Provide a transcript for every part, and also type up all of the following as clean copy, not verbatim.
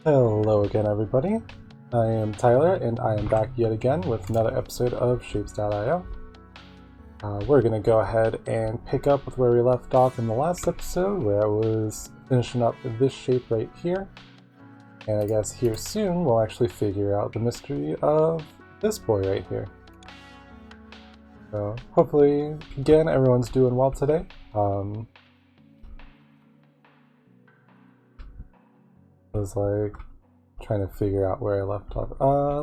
Hello again, everybody. I am Tyler, and I am back yet again with another episode of Shapes.io. We're going to go ahead and pick up with where we left off in the last episode, where I was finishing up this shape right here. And I guess here soon we'll actually figure out the mystery of this boy right here. So hopefully, again, everyone's doing well today. I was like trying to figure out where I left off.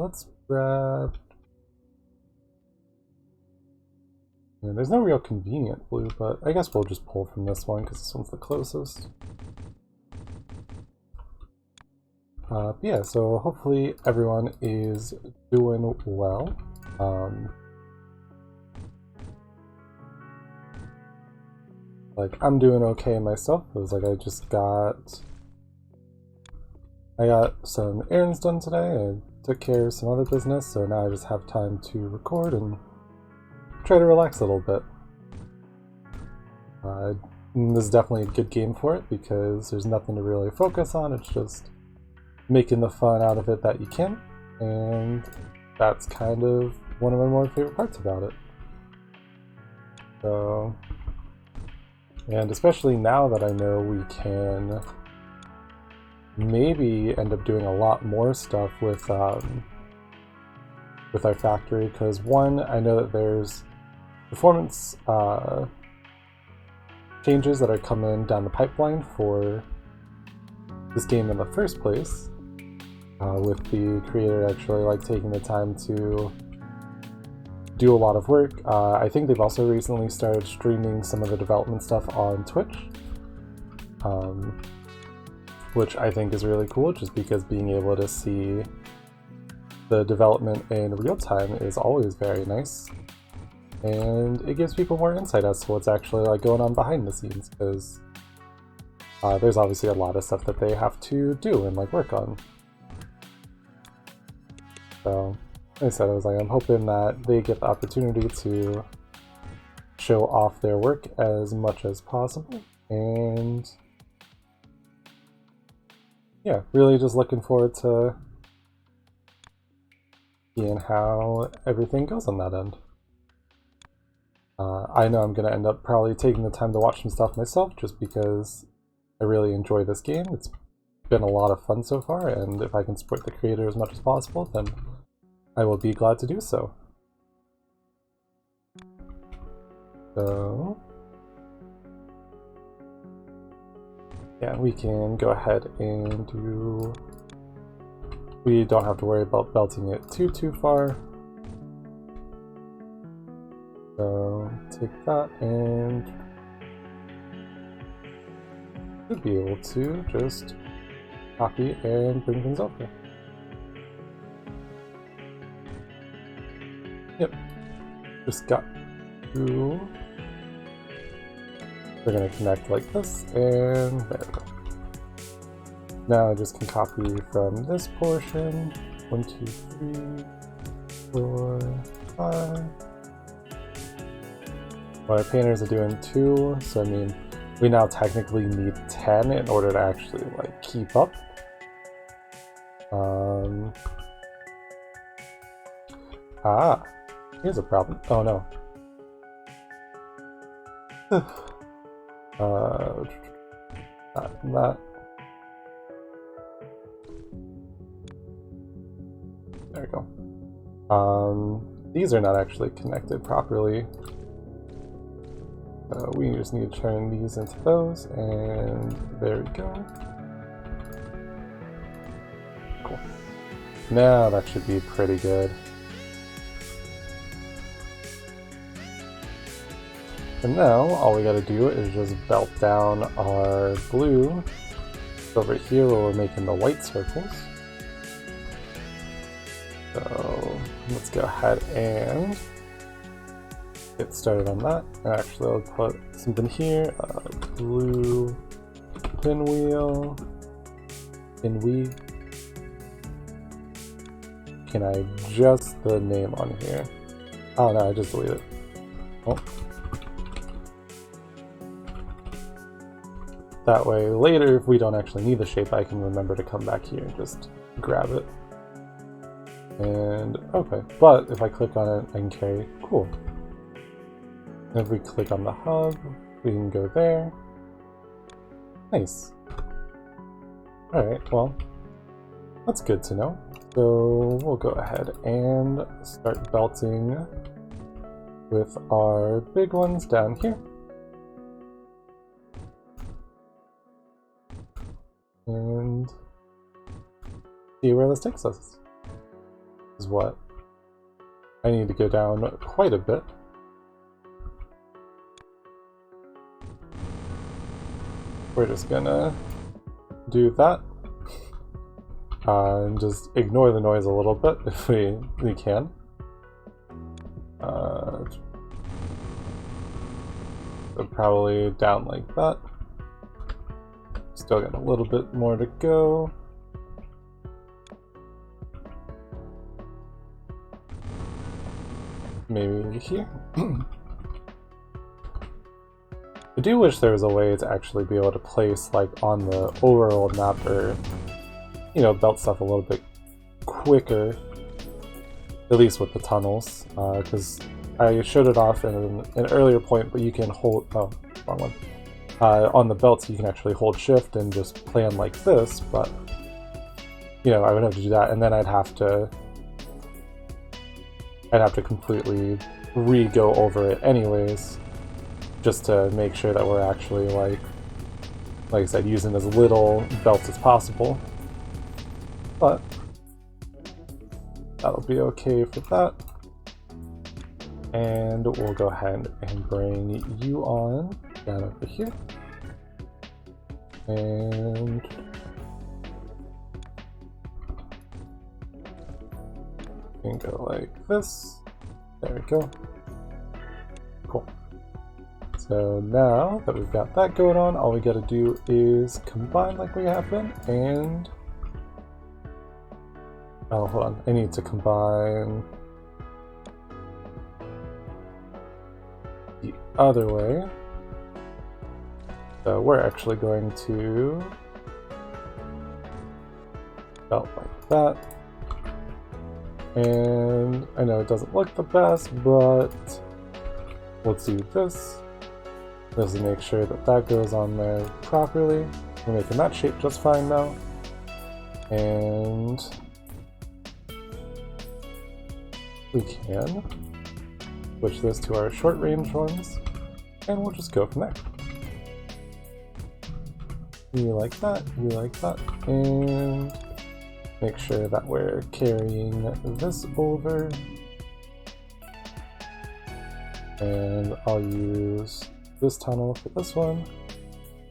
Let's grab. Yeah, there's no real convenient blue, but I guess we'll just pull from this one because this one's the closest. Yeah, so hopefully everyone is doing well. Like I'm doing okay myself. It was like I got some errands done today. I took care of some other business, so now I just have time to record and try to relax a little bit. This is definitely a good game for it because there's nothing to really focus on. It's just making the fun out of it that you can, and that's kind of one of my more favorite parts about it. So, and especially now that I know we can maybe end up doing a lot more stuff with our factory, because one, I know that there's performance changes that are coming down the pipeline for this game in the first place, with the creator actually like taking the time to do a lot of work. I think they've also recently started streaming some of the development stuff on Twitch, which I think is really cool, just because being able to see the development in real time is always very nice, and it gives people more insight as to what's actually like going on behind the scenes, because there's obviously a lot of stuff that they have to do and like work on. So, like I said, I'm hoping that they get the opportunity to show off their work as much as possible, and yeah, really just looking forward to seeing how everything goes on that end. I know I'm going to end up probably taking the time to watch some stuff myself, just because I really enjoy this game. It's been a lot of fun so far, and if I can support the creator as much as possible, then I will be glad to do so. So yeah, we can go ahead and do... We don't have to worry about belting it too far. So take that, and should be able to just copy and bring things over. Yep, just got to... We're going to connect like this, and there we go. Now I just can copy from this portion. 1, 2, 3, 4, 5. Well, our painters are doing 2, so I mean, we now technically need 10 in order to actually like keep up. Here's a problem. Oh no. That. There we go. These are not actually connected properly. We just need to turn these into those, and there we go. Cool. Now that should be pretty good. And now all we gotta do is just belt down our blue over here where we're making the white circles. So let's go ahead and get started on that. Actually, I'll put something here, blue pinwheel, pinwheel. Can I adjust the name on here? Oh no, I just deleted it. Oh. that way later, if we don't actually need the shape, I can remember to come back here and just grab it. And okay, but if I click on it, I can carry. Cool. And if we click on the hub, we can go there. Nice. Alright, well, that's good to know. So we'll go ahead and start belting with our big ones down here. And see where this takes us. This is what I need to go down quite a bit. We're just gonna do that. And just ignore the noise a little bit if we can. So probably down like that. Still got a little bit more to go. Maybe here. I do wish there was a way to actually be able to place, like, on the overall map, or, you know, belt stuff a little bit quicker, at least with the tunnels, because I showed it off in an earlier point, but you can hold, oh, wrong one. On the belts you can actually hold shift and just plan like this, but, you know, I would have to do that, and then I'd have to completely re-go over it anyways, just to make sure that we're actually, like I said, using as little belts as possible. But that'll be okay for that. And we'll go ahead and bring you on down over here. And we can go like this. There we go. Cool. So now that we've got that going on, all we gotta do is combine like we have been, and oh, hold on, I need to combine the other way. So we're actually going to belt like that. And I know it doesn't look the best, but let's do this. Just to make sure that that goes on there properly. We're making that shape just fine now. And we can switch this to our short range ones, and we'll just go from there. We like that, and make sure that we're carrying this over. And I'll use this tunnel for this one,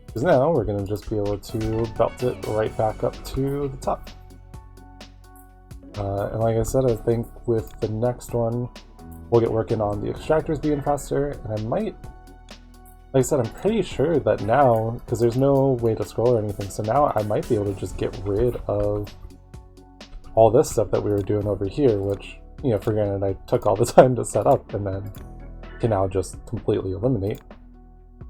because now we're going to just be able to belt it right back up to the top. And like I said, I think with the next one we'll get working on the extractors being faster, and I might, like I said, I'm pretty sure that now, because there's no way to scroll or anything, so now I might be able to just get rid of all this stuff that we were doing over here, which, you know, for granted I took all the time to set up, and then can now just completely eliminate.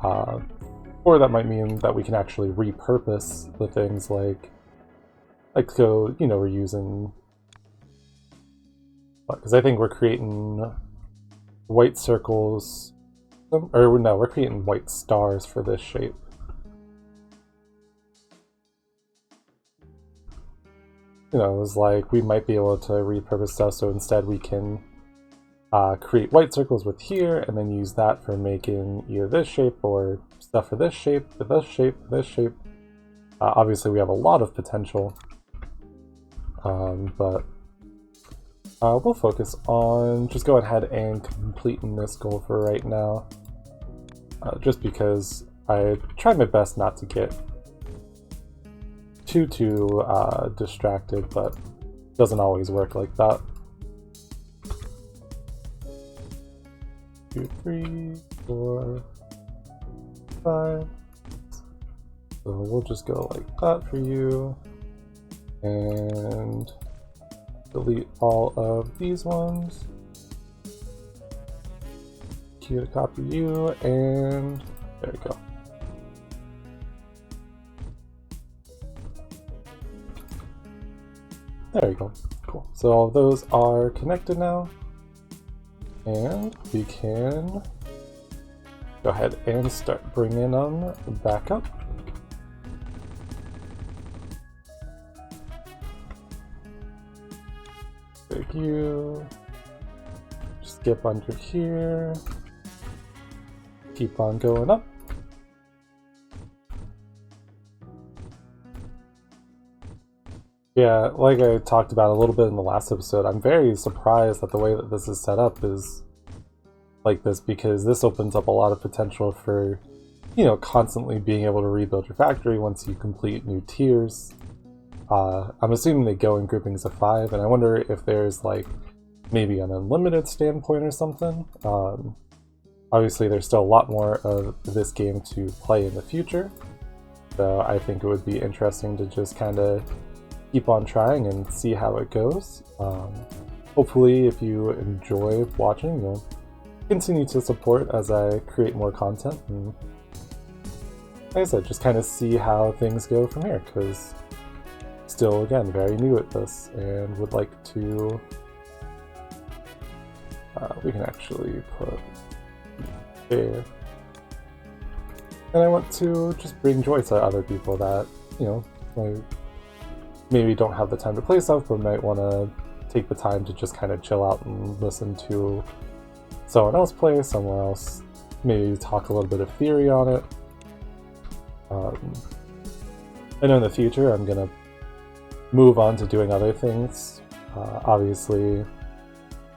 Or that might mean that we can actually repurpose the things like so, you know, we're using, because I think we're creating white circles, or no, we're creating white stars for this shape. You know, it was like we might be able to repurpose stuff, so instead we can create white circles with here, and then use that for making either this shape or stuff for this shape, for this shape, for this shape. Obviously we have a lot of potential, but we'll focus on just going ahead and completing this goal for right now, just because I tried my best not to get too distracted, but it doesn't always work like that. 2, 3, 4, 5. So we'll just go like that for you, and delete all of these ones. Q to copy you, and there we go. There we go. Cool. So all of those are connected now. And we can go ahead and start bringing them back up. Thank you. Skip under here. Keep on going up. Yeah, like I talked about a little bit in the last episode, I'm very surprised at the way that this is set up is like this, because this opens up a lot of potential for, you know, constantly being able to rebuild your factory once you complete new tiers. I'm assuming they go in groupings of 5, and I wonder if there's like maybe an unlimited standpoint or something. Obviously there's still a lot more of this game to play in the future, so I think it would be interesting to just kind of keep on trying and see how it goes. Hopefully if you enjoy watching, you'll continue to support as I create more content, and like I said, just kind of see how things go from here, because still, again, very new at this and would like to we can actually put there, and I want to just bring joy to other people that, you know, like maybe don't have the time to play stuff, but might want to take the time to just kind of chill out and listen to someone else play, someone else maybe talk a little bit of theory on it. I know in the future I'm gonna move on to doing other things, obviously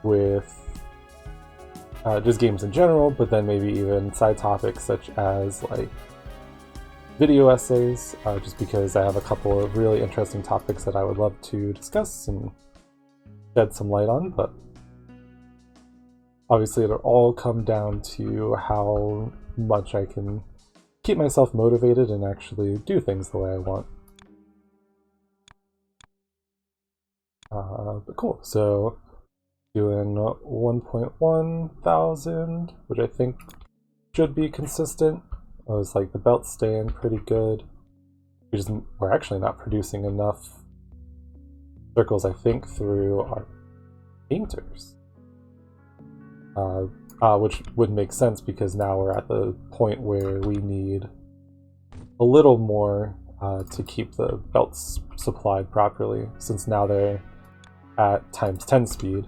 with just games in general, but then maybe even side topics such as like video essays, just because I have a couple of really interesting topics that I would love to discuss and shed some light on, but obviously it'll all come down to how much I can keep myself motivated and actually do things the way I want. But cool, so doing 1.1 thousand, which I think should be consistent. I was like, the belt's staying pretty good. We're actually not producing enough circles, I think, through our painters. Which would make sense, because now we're at the point where we need a little more to keep the belts supplied properly, since now they're at times 10 speed.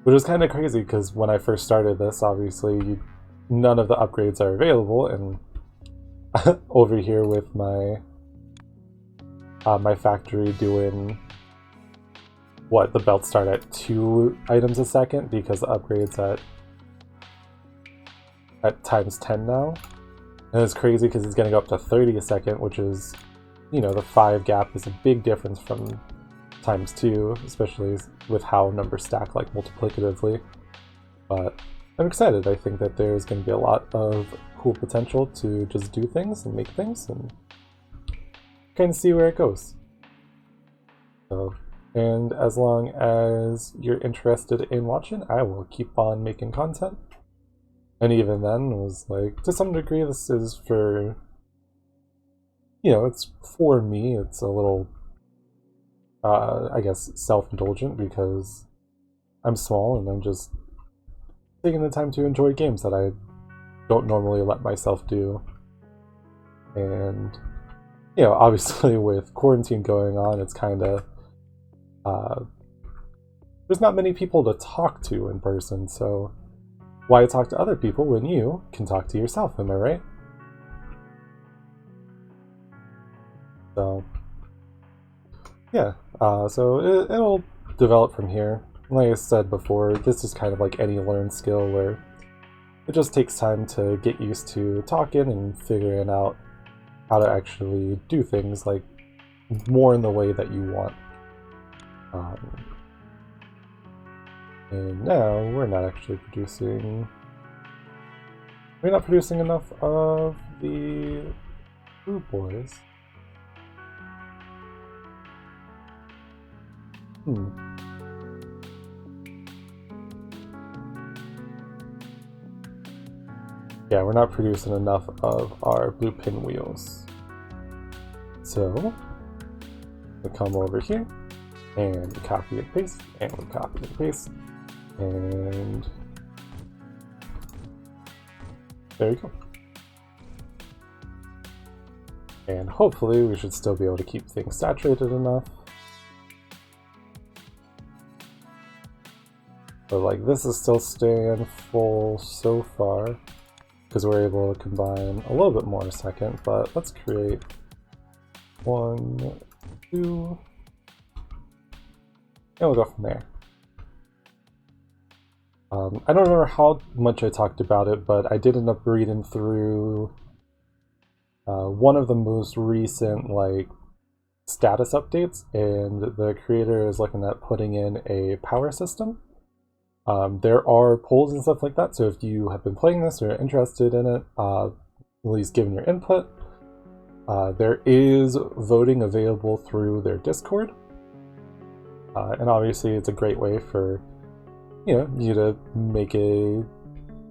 Which is kind of crazy, because when I first started this, obviously none of the upgrades are available, and over here with my my factory doing what, the belts start at 2 items a second because the upgrades at times 10 now, and it's crazy because it's going to go up to 30 a second, which is, you know, the 5 gap is a big difference from times 2, especially with how numbers stack like multiplicatively. But I'm excited. I think that there's going to be a lot of cool potential to just do things and make things and kind of see where it goes. So, and as long as you're interested in watching, I will keep on making content. And even then, it was like, to some degree, this is for, you know, it's for me. It's a little, I guess, self-indulgent, because I'm small and I'm just taking the time to enjoy games that I don't normally let myself do. And, you know, obviously with quarantine going on, it's kind of, there's not many people to talk to in person, so why talk to other people when you can talk to yourself, am I right? So, yeah, so it'll develop from here. Like I said before, this is kind of like any learned skill where it just takes time to get used to talking and figuring out how to actually do things like more in the way that you want. And now we're not actually producing. We're not producing enough of the blue boys. Yeah, we're not producing enough of our blue pinwheels. So we'll come over here And we copy and paste, and we copy and paste, and there we go. And hopefully we should still be able to keep things saturated enough. But like this is still staying full so far because we're able to combine a little bit more in a second, but let's create 1, 2, and we'll go from there. I don't remember how much I talked about it, but I did end up reading through one of the most recent like status updates, and the creator is looking at putting in a power system. There are polls and stuff like that, so if you have been playing this or are interested in it, at least given your input, there is voting available through their Discord. And obviously it's a great way for you to make an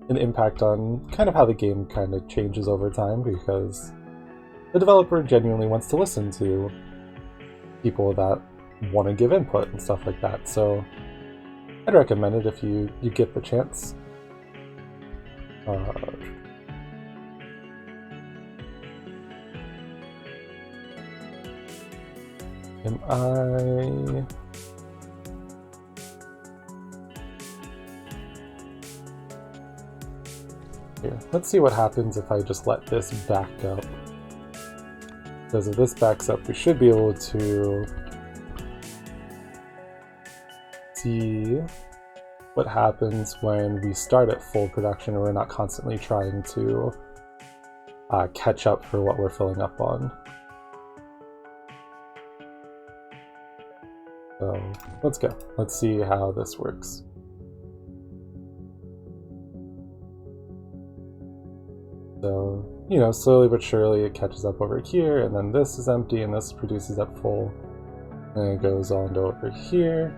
impact on kind of how the game kind of changes over time, because the developer genuinely wants to listen to people that want to give input and stuff like that. So I'd recommend it if you get the chance. Am I... Here, let's see what happens if I just let this back up. Because if this backs up, we should be able to see what happens when we start at full production and we're not constantly trying to catch up for what we're filling up on. So let's go. Let's see how this works. So, slowly but surely it catches up over here, and then this is empty, and this produces at full. And it goes on to over here,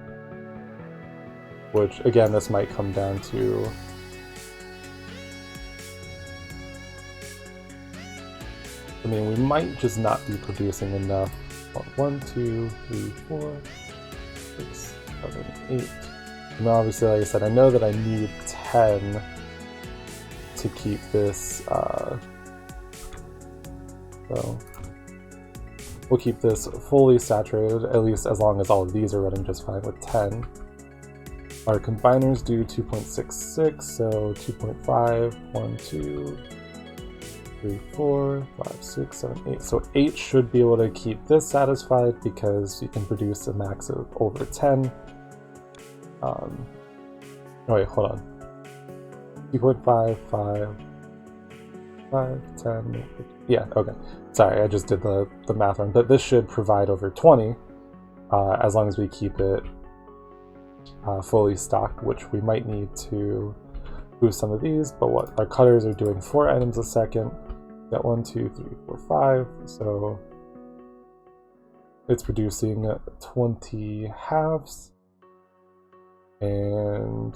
which, again, this might come down to... I mean, we might just not be producing enough. 1, 2, 3, 4, 6, 7, 8. And obviously, like I said, I know that I need 10 to keep this, so we'll keep this fully saturated, at least as long as all of these are running just fine with 10. Our combiners do 2.66, so 2.5, 1, 2, 3, 4, 5, 6, 7, 8. So 8 should be able to keep this satisfied because you can produce a max of over 10. Oh wait, hold on. 2.5, 5, 5, 10, yeah, okay. Sorry, I just did the math wrong, but this should provide over 20 as long as we keep it fully stocked, which we might need to boost some of these, but what our cutters are doing 4 items a second. Got 1, 2, 3, 4, 5, so it's producing 20 halves. And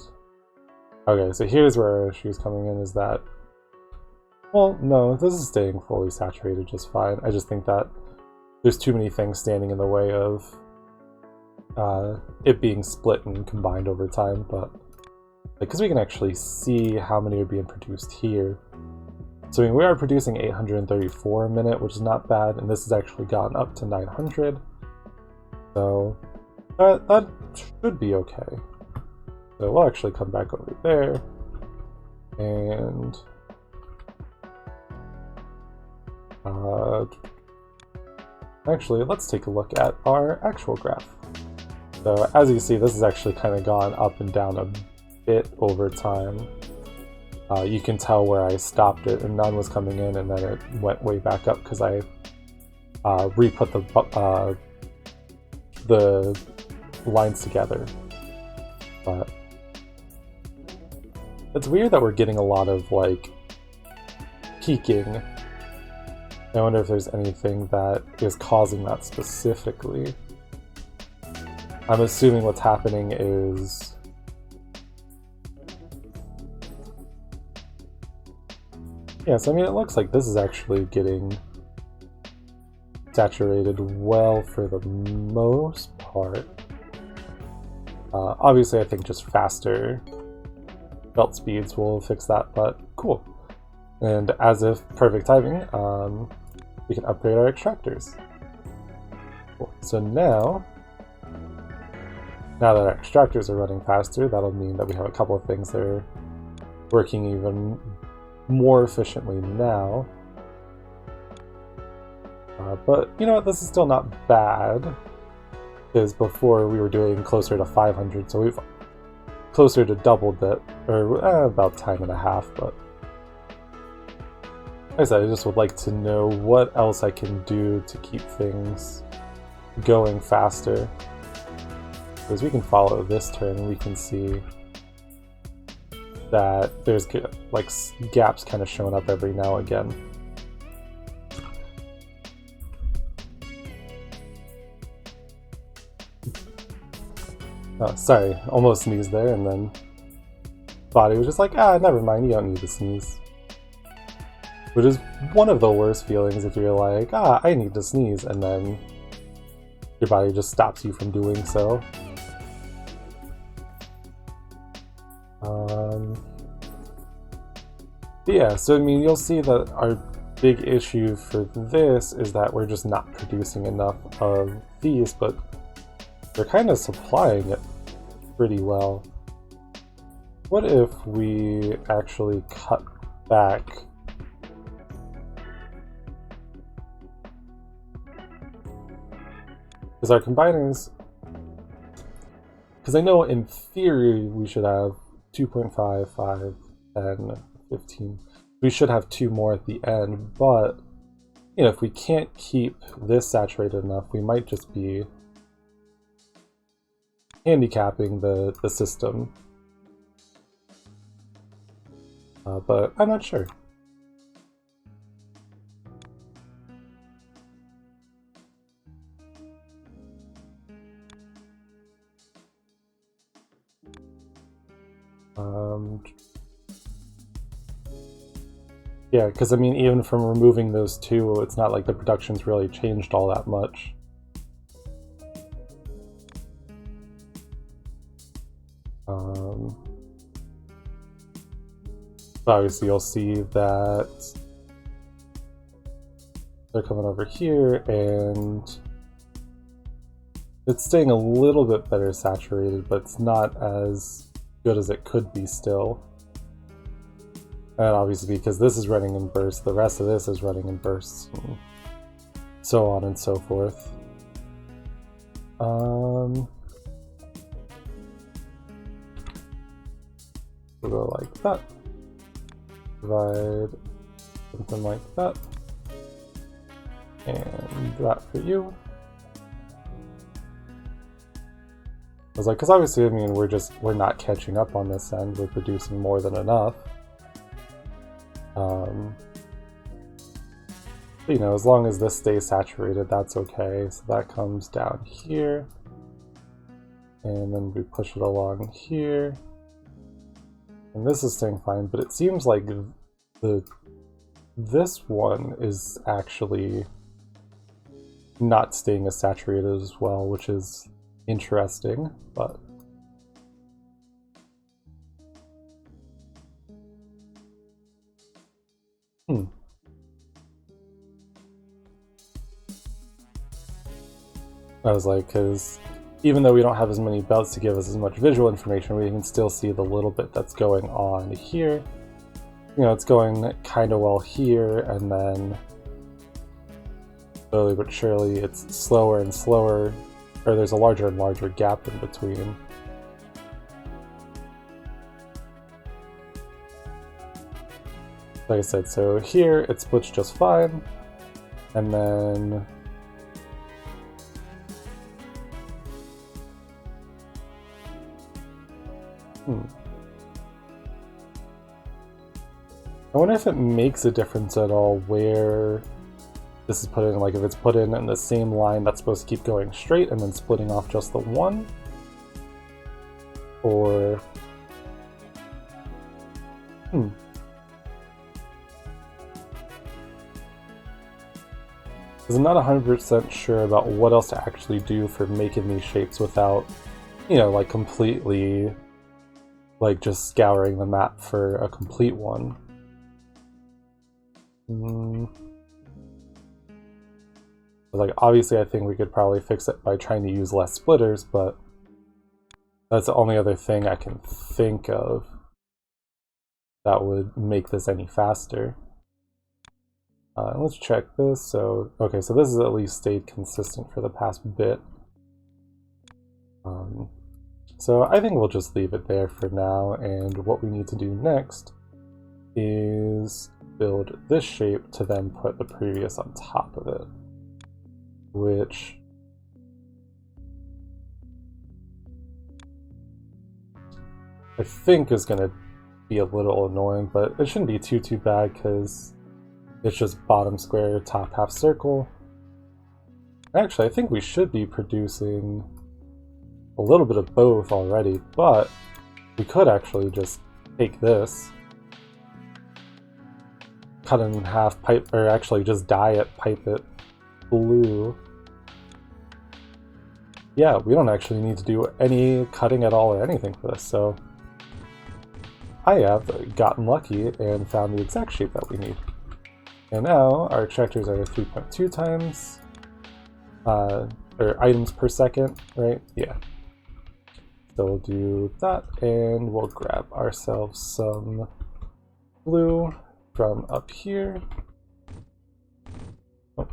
okay, so here's where our issue is coming in, is that, well, no, this is staying fully saturated just fine. I just think that there's too many things standing in the way of it being split and combined over time, but because we can actually see how many are being produced here. So I mean, we are producing 834 a minute, which is not bad, and this has actually gotten up to 900. So that should be okay. So we'll actually come back over there, and actually let's take a look at our actual graph. So as you see, this has actually kind of gone up and down a bit over time. You can tell where I stopped it and none was coming in, and then it went way back up because I re-put the lines together. But it's weird that we're getting a lot of like peaking. I wonder if there's anything that is causing that specifically. I'm assuming what's happening is yeah, so I mean, it looks like this is actually getting saturated well for the most part. Obviously, I think just faster belt speeds will fix that, but cool. And as if perfect timing, we can upgrade our extractors. Cool. So now that our extractors are running faster, that'll mean that we have a couple of things that are working even more efficiently now. But you know what, this is still not bad, because before we were doing closer to 500, so we've closer to doubled it, or about time and a half, but like I said, I just would like to know what else I can do to keep things going faster. Because we can follow this turn, we can see that there's like gaps kind of showing up every now and again. Oh, sorry, almost sneezed there, and then body was just like, never mind, you don't need to sneeze. Which is one of the worst feelings if you're like, I need to sneeze, and then your body just stops you from doing so. Yeah, so I mean, you'll see that our big issue for this is that we're just not producing enough of these, but we're kind of supplying it pretty well. What if we actually cut back because our combiners, because I know in theory we should have 2.5, 5, 10, 15. We should have 2 more at the end, but you know, if we can't keep this saturated enough, we might just be handicapping the system. But I'm not sure. Yeah, because I mean, even from removing those 2, it's not like the production's really changed all that much. Obviously, you'll see that they're coming over here, and it's staying a little bit better saturated, but it's not as good as it could be still. And obviously, because this is running in bursts, the rest of this is running in bursts, and so on and so forth. We'll go like that. Provide something like that. And that for you. I was like, because obviously, I mean, we're not catching up on this end. We're producing more than enough. You know, as long as this stays saturated, that's okay. So that comes down here, and then we push it along here, and this is staying fine. But it seems like this one is actually not staying as saturated as well, which is interesting, but I was like, because even though we don't have as many belts to give us as much visual information, we can still see the little bit that's going on here. You know, it's going kind of well here, and then slowly but surely it's slower and slower, or there's a larger and larger gap in between. Like I said, so here it splits just fine, and then I wonder if it makes a difference at all where this is put in, like if it's put in the same line that's supposed to keep going straight and then splitting off just the one, or because I'm not 100% sure about what else to actually do for making these shapes without you know, like completely, like just scouring the map for a complete one. Like, obviously I think we could probably fix it by trying to use less splitters, but that's the only other thing I can think of that would make this any faster. Let's check this. So, okay, so this has at least stayed consistent for the past bit. So I think we'll just leave it there for now, and what we need to do next is build this shape to then put the previous on top of it, which I think is going to be a little annoying, but it shouldn't be too bad because it's just bottom square, top half circle. Actually, I think we should be producing a little bit of both already, but we could actually just take this, cut it in half, pipe, or actually just dye it, pipe it blue. Yeah, we don't actually need to do any cutting at all or anything for this, so I have gotten lucky and found the exact shape that we need. And now our attractors are 3.2 times, or items per second, right? Yeah. So we'll do that, and we'll grab ourselves some blue from up here. Oh.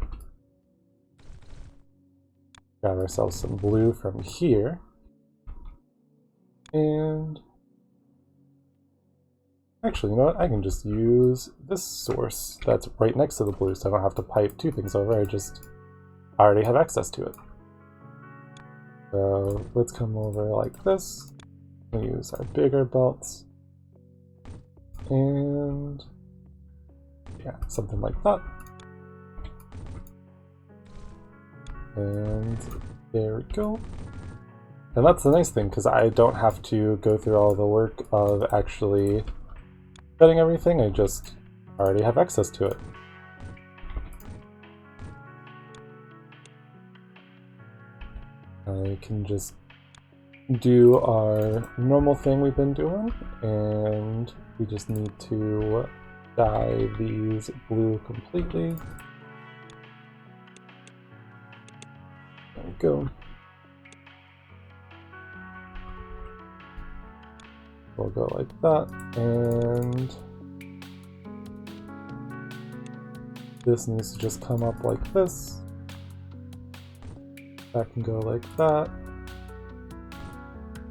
Grab ourselves some blue from here. And actually, you know what? I can just use this source that's right next to the blue, so I don't have to pipe two things over. I already have access to it. So let's come over like this. We'll use our bigger belts. And yeah, something like that. And there we go. And that's the nice thing, because I don't have to go through all the work of actually setting everything. I just already have access to it. I can just do our normal thing we've been doing, and we just need to dye these blue completely. There we go. We'll go like that, and this needs to just come up like this. That can go like that.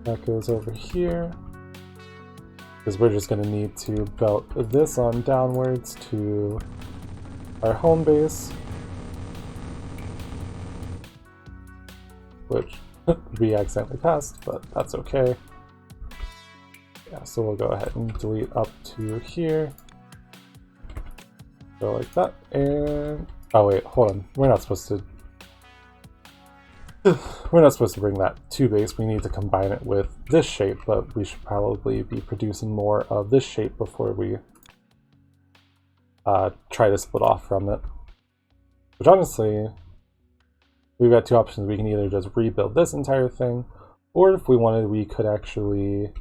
That goes over here. Because we're just going to need to belt this on downwards to our home base. Which we accidentally passed, but that's okay. Yeah, so we'll go ahead and delete up to here. Go like that, and oh wait, hold on. We're not supposed to bring that to base. We need to combine it with this shape, but we should probably be producing more of this shape before we try to split off from it. Which honestly, we've got two options. We can either just rebuild this entire thing, or if we wanted, we could actually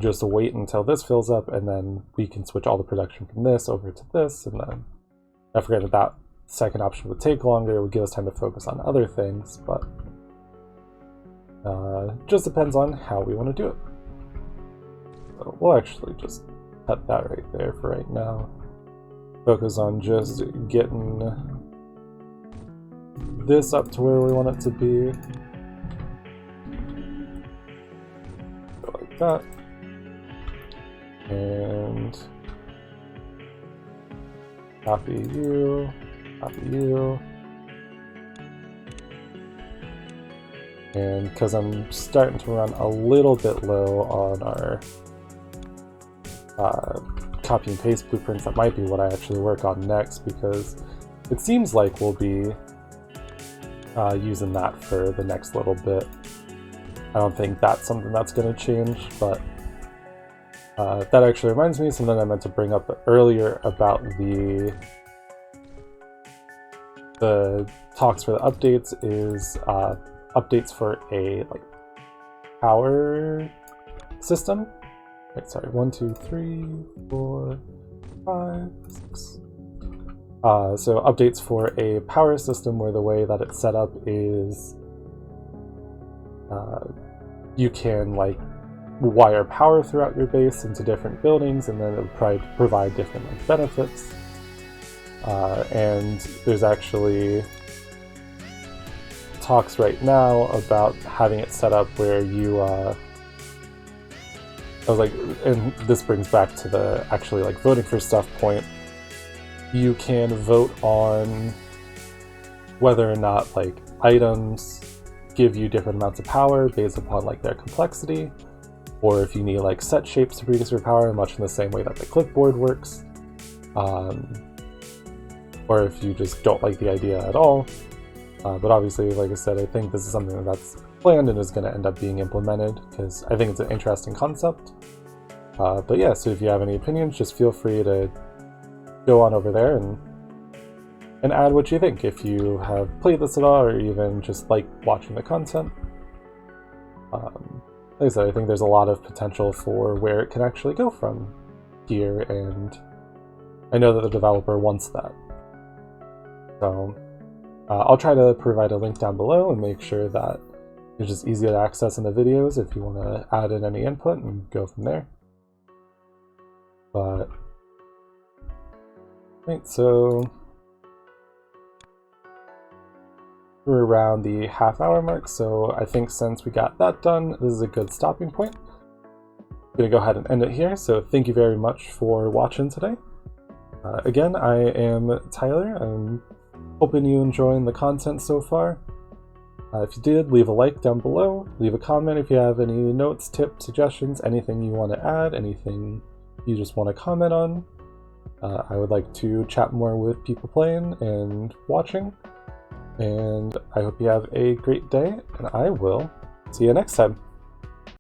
just wait until this fills up, and then we can switch all the production from this over to this, and then I forget that second option would take longer. It would give us time to focus on other things, but just depends on how we want to do it. So we'll actually just cut that right there for right now. Focus on just getting this up to where we want it to be. Go like that. And copy you, copy you. And because I'm starting to run a little bit low on our copy and paste blueprints, that might be what I actually work on next, because it seems like we'll be using that for the next little bit. I don't think that's something that's going to change, but that actually reminds me of something I meant to bring up earlier about the talks for the updates is updates for a power system. Wait, sorry, 1, 2, 3, 4, 5, 6. So updates for a power system where the way that it's set up is you can like wire power throughout your base into different buildings, and then it would provide different like benefits. And there's actually talks right now about having it set up where you and this brings back to the actually like voting for stuff point. You can vote on whether or not like items give you different amounts of power based upon like their complexity, or if you need like set shapes to produce your power, much in the same way that the clipboard works, or if you just don't like the idea at all. But obviously, like I said, I think this is something that's planned and is going to end up being implemented, because I think it's an interesting concept. But yeah, so if you have any opinions, just feel free to go on over there and add what you think, if you have played this at all, or even just like watching the content. Like I said, I think there's a lot of potential for where it can actually go from here, and I know that the developer wants that. So I'll try to provide a link down below and make sure that it's just easy to access in the videos if you want to add in any input and go from there. But right, so we're around the half-hour mark, so I think since we got that done, this is a good stopping point. I'm going to go ahead and end it here, so thank you very much for watching today. Again, I am Tyler. I'm hoping you enjoying the content so far. If you did, leave a like down below, leave a comment if you have any notes, tips, suggestions, anything you want to add, anything you just want to comment on. I would like to chat more with people playing and watching, and I hope you have a great day, and I will see you next time.